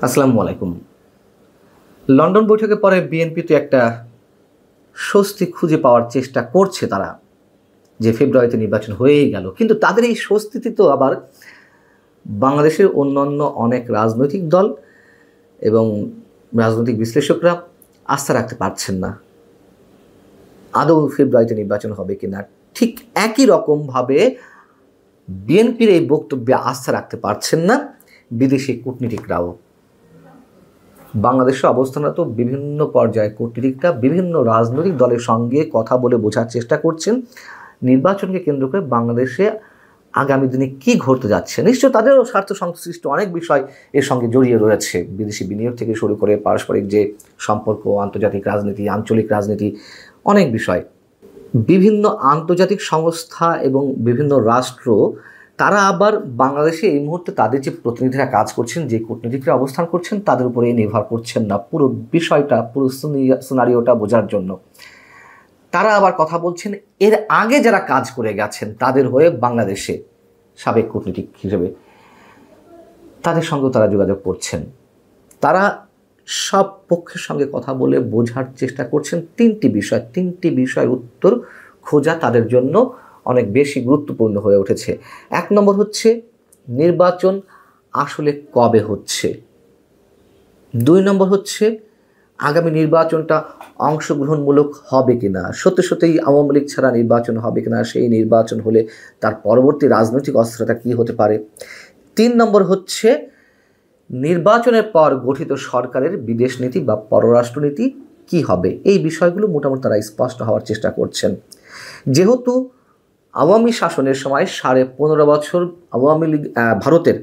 আসসালামু আলাইকুম। লন্ডন বৈঠকের পরে বিএনপি তো একটা স্বস্তি খুঁজে পাওয়ার চেষ্টা করছে তারা, যে ফেব্রুয়ারিতে নির্বাচন হয়েই গেল। কিন্তু তাদের এই স্বস্তিতে তো আবার বাংলাদেশের অন্যান্য অনেক রাজনৈতিক দল এবং রাজনৈতিক বিশ্লেষকরা আস্থা রাখতে পারছেন না আদৌ ফেব্রুয়ারিতে নির্বাচন হবে কিনা। ঠিক একই রকমভাবে বিএনপির এই বক্তব্যে আস্থা রাখতে পারছেন না বিদেশি কূটনীতিকরাও। বাংলাদেশের অবস্থানরত বিভিন্ন পর্যায়ে কূটনীতিকরা বিভিন্ন রাজনৈতিক দলের সঙ্গে কথা বলে বোঝার চেষ্টা করছেন নির্বাচনকে কেন্দ্র করে বাংলাদেশে আগামী দিনে কী ঘটতে যাচ্ছে। নিশ্চয় তাদেরও স্বার্থ সংশ্লিষ্ট অনেক বিষয় এর সঙ্গে জড়িয়ে রয়েছে, বিদেশি বিনিয়োগ থেকে শুরু করে পারস্পরিক যে সম্পর্ক, আন্তর্জাতিক রাজনীতি, আঞ্চলিক রাজনীতি, অনেক বিষয়। বিভিন্ন আন্তর্জাতিক সংস্থা এবং বিভিন্ন রাষ্ট্র তারা আবার বাংলাদেশে এই মুহূর্তে তাদের যে প্রতিনিধিরা কাজ করছেন, যে কূটনীতিকরা অবস্থান করছেন, তাদের উপরে নির্ভর করছেন না পুরো বিষয়টা, পুরো সিনারিওটা বোঝার জন্য। তারা আবার কথা বলছেন এর আগে যারা কাজ করে গেছেন তাদের হয়ে বাংলাদেশে সাবেক কূটনীতিক হিসেবে, তাদের সঙ্গেও তারা যোগাযোগ করছেন। তারা সব পক্ষের সঙ্গে কথা বলে বোঝার চেষ্টা করছেন তিনটি বিষয়ের উত্তর খোঁজা তাদের জন্য অনেক বেশি গুরুত্বপূর্ণ হয়ে উঠেছে। এক নম্বর হচ্ছে নির্বাচন আসলে কবে হচ্ছে। দুই নম্বর হচ্ছে আগামী নির্বাচনটা অংশগ্রহণমূলক হবে কিনা, সত্যি আওয়ামী লীগ ছাড়া নির্বাচন হবে কিনা, সেই নির্বাচন হলে তার পরবর্তী রাজনৈতিক অস্থিরতা কী হতে পারে। তিন নম্বর হচ্ছে নির্বাচনের পর গঠিত সরকারের বিদেশ নীতি বা পররাষ্ট্রনীতি কি হবে। এই বিষয়গুলো মোটামুটি তারা স্পষ্ট হওয়ার চেষ্টা করছেন। যেহেতু আওয়ামী শাসনের সময় 15.5 বছর আওয়ামী লীগ ভারতের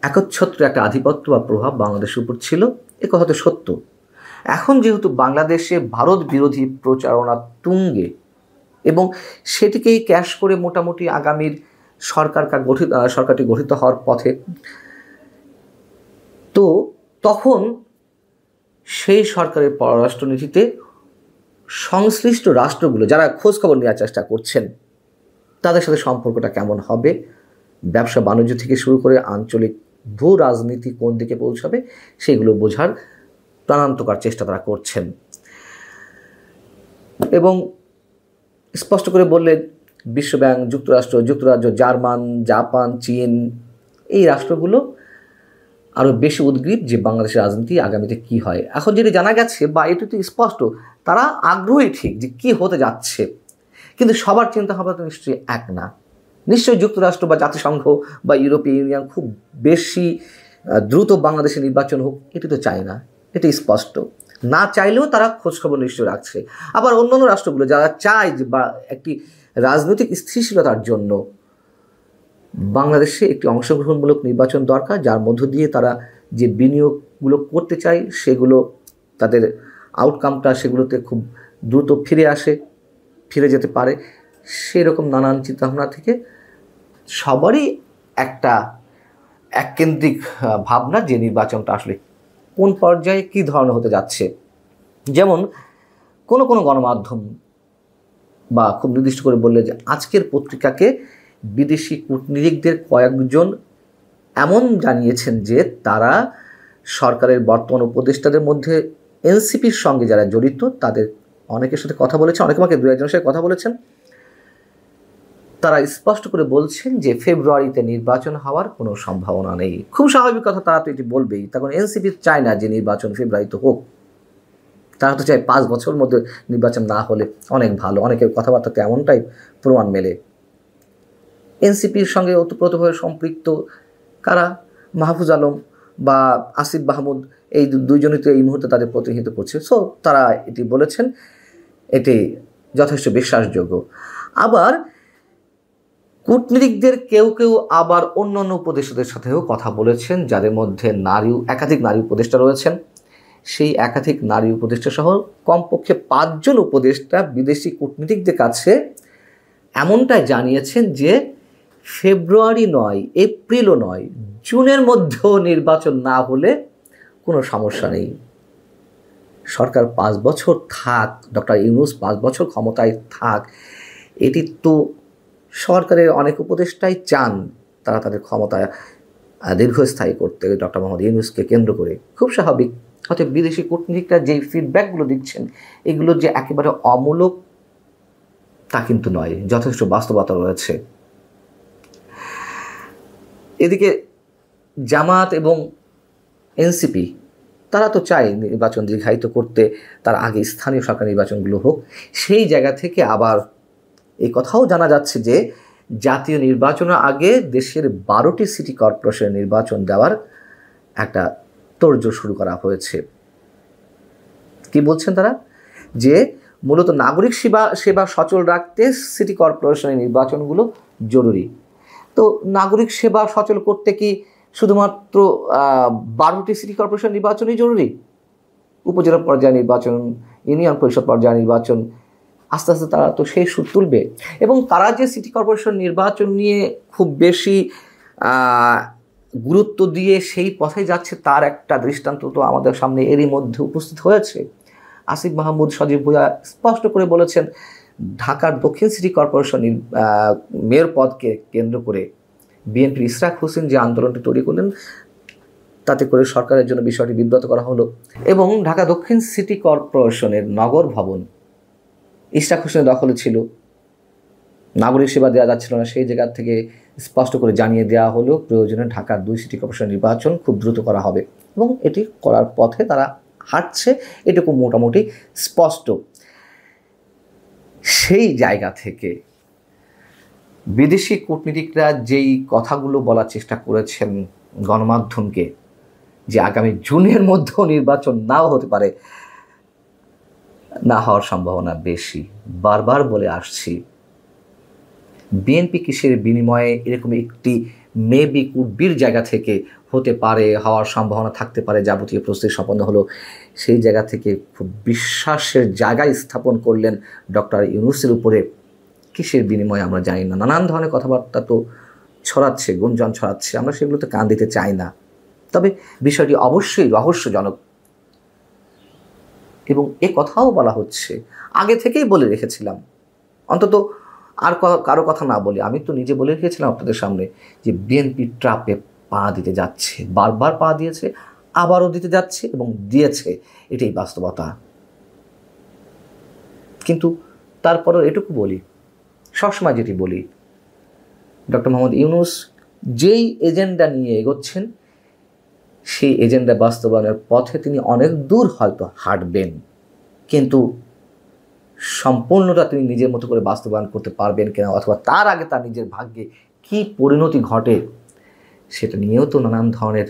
একচ্ছত্র একটা আধিপত্য বা প্রভাব বাংলাদেশের উপর ছিল, এ কথা তো সত্য। এখন যেহেতু বাংলাদেশে ভারত বিরোধী প্রচারণা তুঙ্গে এবং সেটিকেই ক্যাশ করে মোটামুটি আগামীর সরকারটি গঠিত হওয়ার পথে, তো তখন সেই সরকারের পররাষ্ট্রনীতিতে সংশ্লিষ্ট রাষ্ট্রগুলো যারা খোঁজখবর নেওয়ার চেষ্টা করছেন তাদের সাথে সম্পর্কটা কেমন হবে, ব্যবসা বাণিজ্য থেকে শুরু করে আঞ্চলিক ভূ রাজনীতি কোন দিকে পৌঁছাবে, সেগুলো বোঝার প্রাণান্তকর চেষ্টা তারা করছেন। এবং স্পষ্ট করে বললেন বিশ্বব্যাংক, যুক্তরাজ্য, জার্মান, জাপান, চীন, এই রাষ্ট্রগুলো আরও বেশি উদ্গ্রীব যে বাংলাদেশের রাজনীতি আগামীতে কি হয়। এখন যেটি জানা গেছে বা এটি তো স্পষ্ট, তারা আগ্রহী ঠিক যে কী হতে যাচ্ছে, কিন্তু সবার চিন্তা ভাবনা তো নিশ্চয়ই এক না। নিশ্চয়ই যুক্তরাষ্ট্র বা জাতিসংঘ বা ইউরোপীয় ইউনিয়ন খুব বেশি দ্রুত বাংলাদেশে নির্বাচন হোক এটি তো চায় না, এটি স্পষ্ট। না চাইলেও তারা খোঁজখবর নিশ্চয় রাখছে। আবার অন্যান্য রাষ্ট্রগুলো যারা চায় যে বা একটি রাজনৈতিক স্থিতিশীলতার জন্য বাংলাদেশে একটি অংশগ্রহণমূলক নির্বাচন দরকার, যার মধ্য দিয়ে তারা যে বিনিয়োগগুলো করতে চায় সেগুলো তাদের আউটকামটা সেগুলোতে খুব দ্রুত ফিরে যেতে পারে, সেরকম নানান চিন্তাভাবনা থেকে সবারই একটা এককেন্দ্রিক ভাবনা যে নির্বাচনটা আসলে কোন পর্যায়ে কী ধরনের হতে যাচ্ছে। যেমন কোনো গণমাধ্যম বা খুব নির্দিষ্ট করে বললে যে আজকের পত্রিকাকে বিদেশি কূটনীতিকদের কয়েকজন এমন জানিয়েছেন যে তারা সরকারের বর্তমান উপদেষ্টাদের মধ্যে এনসিপির সঙ্গে যারা জড়িত তাদের অনেকের সাথে কথা বলেছেন, অনেকে আমাকে 2-1 জনের সাথে কথা বলেছেন। তারা স্পষ্ট করে বলছেন যে ফেব্রুয়ারিতে নির্বাচন হওয়ার কোনো সম্ভাবনা নেই। খুব স্বাভাবিক কথা, তারা তো এটি বলবেই। তখন এনসিপি চায় না যে নির্বাচন ফেব্রুয়ারিতে হোক, তারা তো চায় 5 বছরের মধ্যে নির্বাচন না হলে অনেক ভালো। অনেকের কথাবার্তাতে এমনটাই প্রমাণ মেলে। এনসিপির সঙ্গে ওতপ্রোতভাবে সম্পৃক্ত কারা? মাহফুজ আলম বা আসিফ মাহমুদ, এই দুইজনই তো এই মুহূর্তে তাদের প্রতিনিধিত্ব করছে। সো তারা এটি বলেছেন, এটি যথেষ্ট বিশ্বাসযোগ্য। আবার কূটনীতিকদের কেউ আবার অন্যান্য উপদেষ্টাদের সাথেও কথা বলেছেন, যাদের মধ্যে একাধিক নারী উপদেষ্টা রয়েছেন। সেই একাধিক নারী উপদেষ্টা সহ কমপক্ষে 5 জন উপদেষ্টা বিদেশি কূটনীতিকদের কাছে এমনটাই জানিয়েছেন যে ফেব্রুয়ারি নয়, এপ্রিলও নয়, জুনের মধ্যেও নির্বাচন না হলে কোনো সমস্যা নেই। সরকার 5 বছর থাক, ডক্টর ইউনূস 5 বছর ক্ষমতায় থাক, এটি তো সরকারের অনেক উপদেষ্টাই চান তারা তাদের ক্ষমতায় দীর্ঘস্থায়ী করতে ডক্টর মোহাম্মদ ইউনূসকে কেন্দ্র করে খুব স্বাভাবিক। হয়তো বিদেশি কূটনীতিকরা যেই ফিডব্যাকগুলো দিচ্ছেন এগুলো যে একেবারে অমূলক তা কিন্তু নয়, যথেষ্ট বাস্তবতা রয়েছে। এদিকে জামাত এবং এনসিপি তারা তো চায় নির্বাচন দীর্ঘায়িত করতে, তার আগে স্থানীয় সরকার নির্বাচনগুলো হোক। সেই জায়গা থেকে আবার এই কথাও জানা যাচ্ছে যে জাতীয় নির্বাচনের আগে দেশের 12টি সিটি কর্পোরেশন নির্বাচন দেওয়ার একটা তোড়জোড় শুরু করা হয়েছে। কি বলছেন তারা? যে মূলত নাগরিক সেবা সচল রাখতে সিটি কর্পোরেশনের নির্বাচনগুলো জরুরি। তো নাগরিক সেবা সচল করতে কি শুধুমাত্র 12টি সিটি কর্পোরেশন নির্বাচনই জরুরি? উপজেলা পর্যায়ে নির্বাচন, ইউনিয়ন পরিষদ পর্যায়ে নির্বাচন, আস্তে আস্তে তারা তো সেই সুর তুলবে। এবং তারা যে সিটি কর্পোরেশন নির্বাচন নিয়ে খুব বেশি গুরুত্ব দিয়ে সেই পথে যাচ্ছে তার একটা দৃষ্টান্ত তো আমাদের সামনে এরই মধ্যে উপস্থিত হয়েছে। আসিফ মাহমুদ সজীব ভুঁইয়া স্পষ্ট করে বলেছেন ঢাকার দক্ষিণ সিটি কর্পোরেশন মেয়র পদকে কেন্দ্র করে বিএনপির ইশরাক হোসেন যে আন্দোলনটি তৈরি করলেন তাতে করে সরকারের জন্য বিষয়টি বিব্রত করা হলো। এবং ঢাকা দক্ষিণ সিটি কর্পোরেশনের নগর ভবন ইশরাক হোসেনের দখলে ছিল, নাগরিক সেবা দেওয়া যাচ্ছিল না, সেই জায়গা থেকে স্পষ্ট করে জানিয়ে দেওয়া হলো প্রয়োজনে ঢাকার 2 সিটি কর্পোরেশন নির্বাচন খুব দ্রুত করা হবে এবং এটি করার পথে তারা হাঁটছে, এটুকু মোটামুটি স্পষ্ট। সেই জায়গা থেকে বিদেশি কূটনীতিকরা যেই কথাগুলো বলার চেষ্টা করেছেন গণমাধ্যমকে যে আগামী জুনের মধ্যেও নির্বাচন নাও হতে পারে, না হওয়ার সম্ভাবনা বেশি। বারবার বলে আসছি বিএনপি কিসের বিনিময়ে এরকম একটি মেবি কুডবির জায়গা থেকে হতে পারে, হওয়ার সম্ভাবনা থাকতে পারে, যাবতীয় প্রস্তুতি সম্পন্ন হলো, সেই জায়গা থেকে খুব বিশ্বাসের জায়গায় স্থাপন করলেন ডক্টর ইউনূসের উপরে। কিসের বিনিময়ে আমরা জানি না, নানান ধরনের কথাবার্তা তো ছড়াচ্ছে, গুঞ্জন ছড়াচ্ছে, আমরা সেগুলোতে কান দিতে চাই না। তবে বিষয়টি অবশ্যই রহস্যজনক এবং এ কথাও বলা হচ্ছে, আগে থেকেই বলে রেখেছিলাম, অন্তত আর কারো কথা না বলি আমি তো নিজে বলে রেখেছিলাম আপনাদের সামনে যে বিএনপি ট্রাপে পা দিতে যাচ্ছে, বারবার পা দিয়েছে, আবারও দিতে যাচ্ছে এবং দিয়েছে, এটাই বাস্তবতা। কিন্তু তারপরও এটুকু বলি, সবসময় যেটি বলি, ডক্টর মোহাম্মদ ইউনূস যেই এজেন্ডা নিয়ে এগোচ্ছেন সেই এজেন্ডা বাস্তবায়নের পথে তিনি অনেক দূর হয়তো হাঁটবেন, কিন্তু সম্পূর্ণটা তিনি নিজের মতো করে বাস্তবায়ন করতে পারবেন কিনা, অথবা তার আগে তার নিজের ভাগ্যে কী পরিণতি ঘটে সেটা নিয়েও তো নানান ধরনের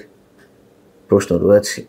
প্রশ্ন রয়েছে।